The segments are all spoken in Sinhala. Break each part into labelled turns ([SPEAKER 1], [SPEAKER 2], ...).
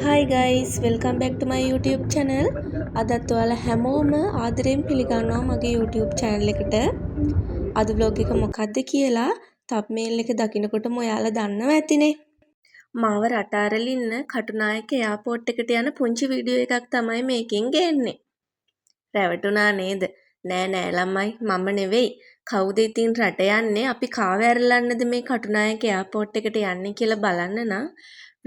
[SPEAKER 1] Hi guys, welcome back to my YouTube channel. අදත් ඔයාලා හැමෝම ආදරයෙන් පිළිගන්නවා මගේ YouTube channel එකට. අද vlog එක මොකක්ද කියලා thumbnail එක දකිනකොටම ඔයාලා දන්නවා ඇතිනේ. මාව රට අරලින්න කටුනායක එයාපෝට් එකට යන පුංචි වීඩියෝ එකක් තමයි මේකෙන් ගේන්නේ. රැවටුණා නේද? නෑ ළමයි මම නෙවෙයි. කවුද ඉතින් රට යන්නේ? අපි කාව ඇරලන්නද මේ කටුනායක එයාපෝට් එකට යන්නේ කියලා බලන්න නම්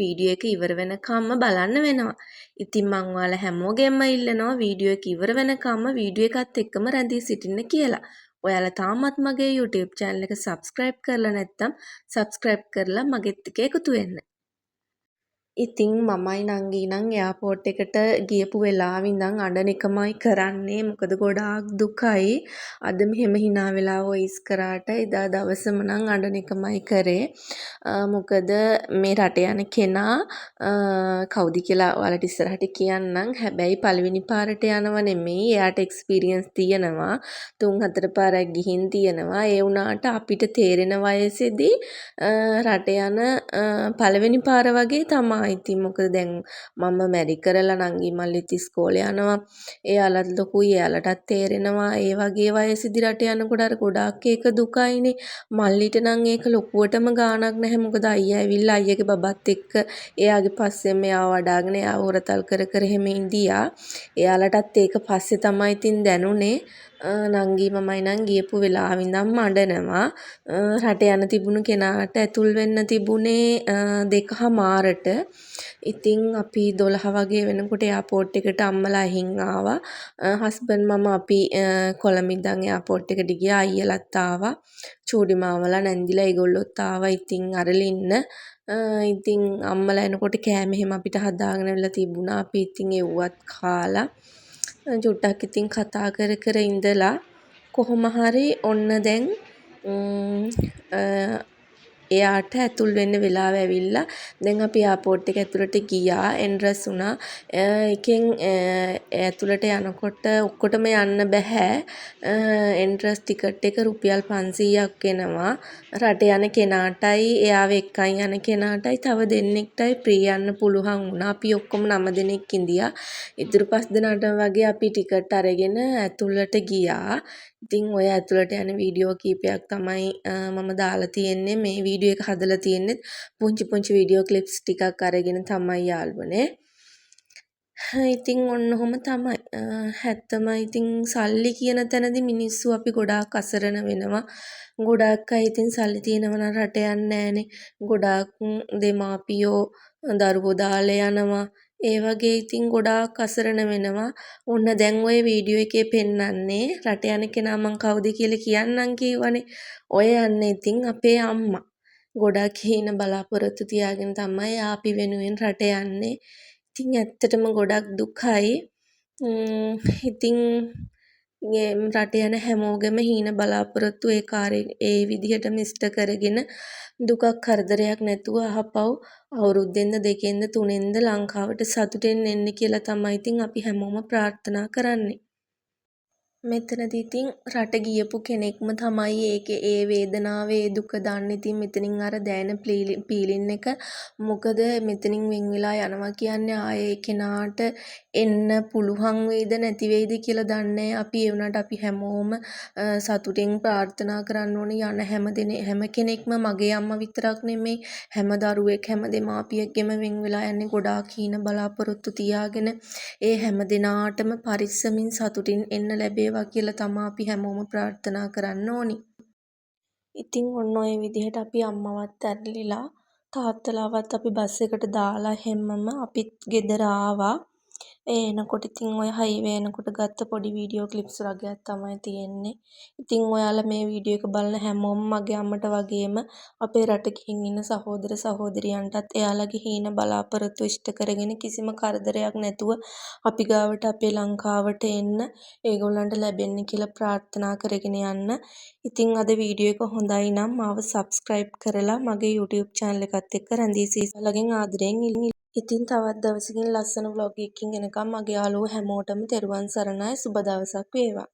[SPEAKER 1] වීඩියෝ එක ඉවර වෙනකම්ම බලන්න වෙනවා. ඉතින් මං ඔයාලා හැමෝගෙම ඉල්ලනවා වීඩියෝ එක ඉවර වෙනකම්ම වීඩියෝ එකත් එක්කම රැඳී සිටින්න කියලා. ඔයාලා තාමත් මගේ YouTube channel එක subscribe කරලා නැත්නම් subscribe කරලා මගෙත් එක්ක එකතු වෙන්න. ඉතින් මමයි නංගී නම් එයාපෝට් එකට ගියපු වෙලාවෙ ඉඳන් අඬන එකමයි කරන්නේ. මොකද ගොඩාක් දුකයි. අද මෙහෙම hina වෙලා වොයිස් කරාට එදා දවසම නම් අඬන එකමයි කරේ. මොකද මේ රට යන කෙනා කවුද කියලා ඔයාලට ඉස්සරහට කියන්නම්. හැබැයි පළවෙනි පාරට යනව නෙමෙයි. එයාට එක්ස්පීරියන්ස් තියෙනවා. 3-4 පාරක් ගිහින් තියෙනවා. ඒ වුණාට අපිට තේරෙන වයසේදී රට යන පළවෙනි පාර වගේ තමයි. ඉතින් මොකද දැන් මම මැරි කරලා නංගි මල්ලිත් ඉස්කෝලේ යනවා. එයාලත් ලොකුයි. එයාලටත් තේරෙනවා. ඒ වගේ වයසේදී රට යනකොට අර ගොඩාක් ඒක දුකයිනේ. මල්ලිට නම් ඒක ලොකුවටම ගාණක් නැහැ. මොකද අයියා ඇවිල්ලා අයියාගේ බබත් එක්ක එයාගේ පස්සෙන් මෙයාව වඩාගෙන එයාව හොරතල් කර කර එහෙම ඉඳියා. එයාලටත් ඒක පස්සේ තමයි ඉතින් දැනුනේ. නංගි මමයි නම් ගියපු වෙලාවෙ ඉඳන්ම අඬනවා. රට යන තිබුණු කෙනාට ඇතුල් වෙන්න තිබුණේ 2:00මාරට. ඉතින් අපි 12 වගේ වෙනකොට එයාපෝට් එකට අම්මලා ඇහින් ආවා. හස්බන්ඩ් මම අපි කොළඹ ඉඳන් එයාපෝට් එකට ගියා. අයියලාත් ආවා. චූඩි මාමලා නැන්දිලා ඒගොල්ලොත් ආවා. ඉතින් අරලින්න ඉතින් අම්මලා එනකොට කෑම එහෙම අපිට හදාගෙන ඇවිල්ලා තිබුණා. අපි ඉතින් එව්වත් කාලා චුට්ටක් ඉතින් කතා කර කර ඉඳලා කොහොම හරි ඔන්න දැන් එයාට ඇතුල් වෙන්න වෙලාව ඇවිල්ලා දැන් අපි එයාපෝට් එක ඇතුළට ගියා එන්ට්‍රස් වුණා. එකෙන් ඇතුළට යනකොට ඔක්කොටම යන්න බෑ. එන්ට්‍රස් ටිකට් එක රුපියල් 500ක් එනවා. රට යන කෙනාටයි එයාව එක්කන් යන කෙනාටයි තව දෙන්නෙක්ටයි ෆ්‍රී යන්න පුළුවන් වුණා. අපි ඔක්කොම 9 දෙනෙක් ඉඳියා. ඉතුරු 5 දෙනාටම වගේ අපි ටිකට් අරගෙන ඇතුළට ගියා. ඉතින් ඔය ඇතුළට යන වීඩියෝ කීපයක් තමයි මම දාලා තියෙන්නේ. මේ වීඩියෝ එක හදලා තියෙන්නේ පුංචි වීඩියෝ ක්ලිප්ස් ටිකක් අරගෙන තමයි යාළුවනේ. ඉතින් ඔන්න ඔහොම තමයි. හැත්තමයි ඉතින් සල්ලි කියන තැනදී මිනිස්සු අපි ගොඩාක් අසරණ වෙනවා. ගොඩාක් අය ඉතින් සල්ලි තියෙනවා නම් රට යන්නේ නැහනේ. ගොඩාක් දෙමාපියෝ දරුවෝ දාලා යනවා. ඒ වගේ ඉතින් ගොඩාක් අසරණ වෙනවා. ඔන්න දැන් ওই වීඩියෝ එකේ පෙන්නන්නේ රට යන කෙනා මං කවුද කියලා කියන්නම් කිව්වනේ. ඔය යන්නේ ඉතින් අපේ අම්මා. ගොඩාක් හීන බලාපොරොත්තු තියාගෙන තමයි අපි වෙනුවෙන් රට යන්නේ. ඉතින් ඇත්තටම ගොඩක් දුකයි. ඉතින් රට යන හැමෝගෙම හීන බලාපොරොත්තු ඒ විදිහටම ඉෂ්ට කරගෙන දුකක් කරදරයක් නැතුව අහපව් අවුරුද්දෙන්ද දෙකෙන්ද තුනෙන්ද ලංකාවට සතුටෙන් එන්න කියලා තමයි ඉතින් අපි හැමෝම ප්‍රාර්ථනා කරන්නේ. මෙතනදී ඉතින් රට ගියපු කෙනෙක්ම තමයි ඒකේ ඒ වේදනාවේ දුක දන්නේ. ඉතින් මෙතනින් අර දැනෙන පීලින් එක මොකද මෙතනින් වෙන් වෙලා යනවා කියන්නේ ආයේ ඒ කෙනාට එන්න පුළුවන් වෙයිද නැති වෙයිද කියලා දන්නේ අපි ඒ වුණාට අපි හැමෝම සතුටින් ප්‍රාර්ථනා කරන්න ඕනේ යන හැම කෙනෙක්ම මගේ අම්මා විතරක් නෙමෙයි හැම දරුවෙක් හැම දෙමාපියෙක්ගෙම වෙන් වෙලා යන්නේ ගොඩාක් හීන බලාපොරොත්තු තියාගෙන ඒ හැම දිනාටම පරිස්සමින් සතුටින් එන්න ලැබේවා කියලා තමයි අපි හැමෝම ප්‍රාර්ථනා කරන්න ඕනි. ඉතින් ඔන්න ඔය විදිහට අපි අම්මවත් ඇරලිලා තාත්තලාවත් අපි බස් එකට දාලා හැමම අපිත් ගෙදර ආවා. එනකොට ඉතින් ඔය හයිවේ එනකොට ගත්ත පොඩි වීඩියෝ ක්ලිප්ස් වගේක් තමයි තියෙන්නේ. ඉතින් ඔයාලා මේ වීඩියෝ එක බලන හැමෝම මගේ අම්මට වගේම අපේ රට ගිහින් ඉන්න සහෝදර සහෝදරියන්ටත් එයාලගේ හීන බලාපොරොත්තු ඉෂ්ට කරගෙන කිසිම කරදරයක් නැතුව අපි ගාවට අපේ ලංකාවට එන්න ඒගොල්ලන්ට ලැබෙන්න කියලා ප්‍රාර්ථනා කරගෙන යන්න. ඉතින් අද වීඩියෝ එක හොඳයි නම් මාව subscribe කරලා මගේ YouTube channel එකත් එක්ක රැඳී සීසලගෙන් ආදරයෙන් ඉතින් තවත් දවසකින් ලස්සන vlog එකකින් එනකම් මගේ යාළුවෝ හැමෝටම තෙරුවන් සරණයි සුබ දවසක් වේවා.